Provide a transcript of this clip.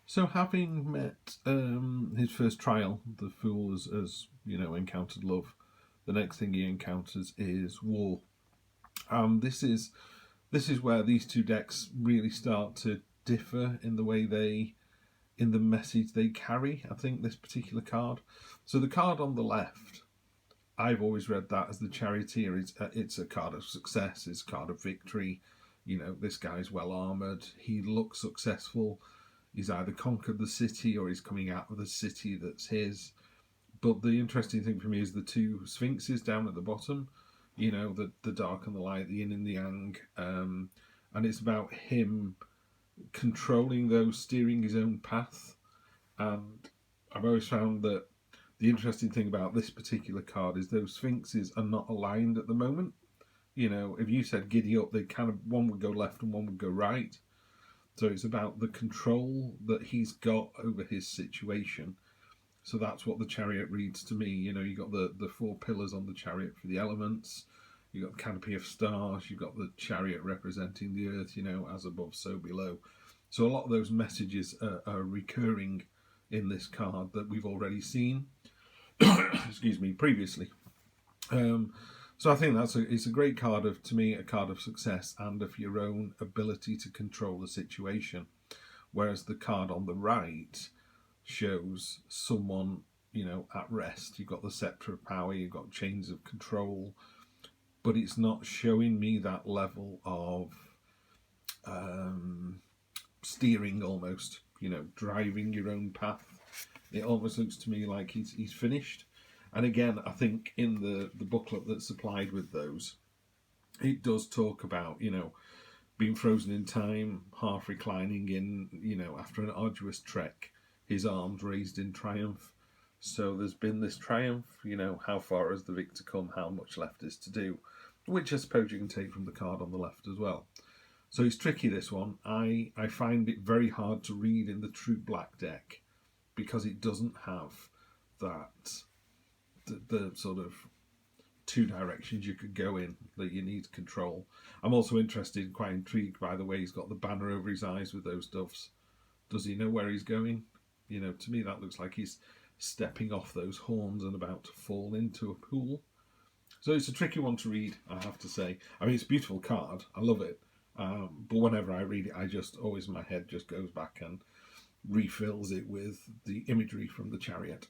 So having met his first trial, the fool has encountered love. The next thing he encounters is war. This is where these two decks really start to differ in the way in the message they carry. I think this particular card. So the card on the left, I've always read that as the Charioteer. It's a card of success. It's a card of victory. This guy's well armored. He looks successful. He's either conquered the city or he's coming out of the city that's his. But the interesting thing for me is the two sphinxes down at the bottom, the dark and the light, the yin and the yang. And it's about him controlling those, steering his own path. And I've always found that the interesting thing about this particular card is those sphinxes are not aligned at the moment. If you said giddy up, they kind of, one would go left and one would go right. So it's about the control that he's got over his situation. So that's what the Chariot reads to me. You got the four pillars on the Chariot for the elements. You got the canopy of stars. You've got the Chariot representing the earth, as above, so below. So a lot of those messages are recurring in this card that we've already seen, excuse me, previously. So I think it's a great card to me, a card of success and of your own ability to control the situation. Whereas the card on the right shows someone, at rest. You've got the scepter of power, you've got chains of control, but it's not showing me that level of steering almost, driving your own path. It almost looks to me like he's finished. And again, I think in the booklet that's supplied with those, it does talk about, being frozen in time, half reclining in, after an arduous trek, his arms raised in triumph. So there's been this triumph, how far has the victor come, how much left is to do, which I suppose you can take from the card on the left as well. So it's tricky, this one. I find it very hard to read in the TrueBlack deck because it doesn't have that the sort of two directions you could go in that you need control. I'm also interested, quite intrigued by the way he's got the banner over his eyes with those doves. Does he know where he's going? To me that looks like he's stepping off those horns and about to fall into a pool. So it's a tricky one to read, I have to say. I mean, it's a beautiful card. I love it. But whenever I read it, I just always, my head just goes back and refills it with the imagery from the Chariot.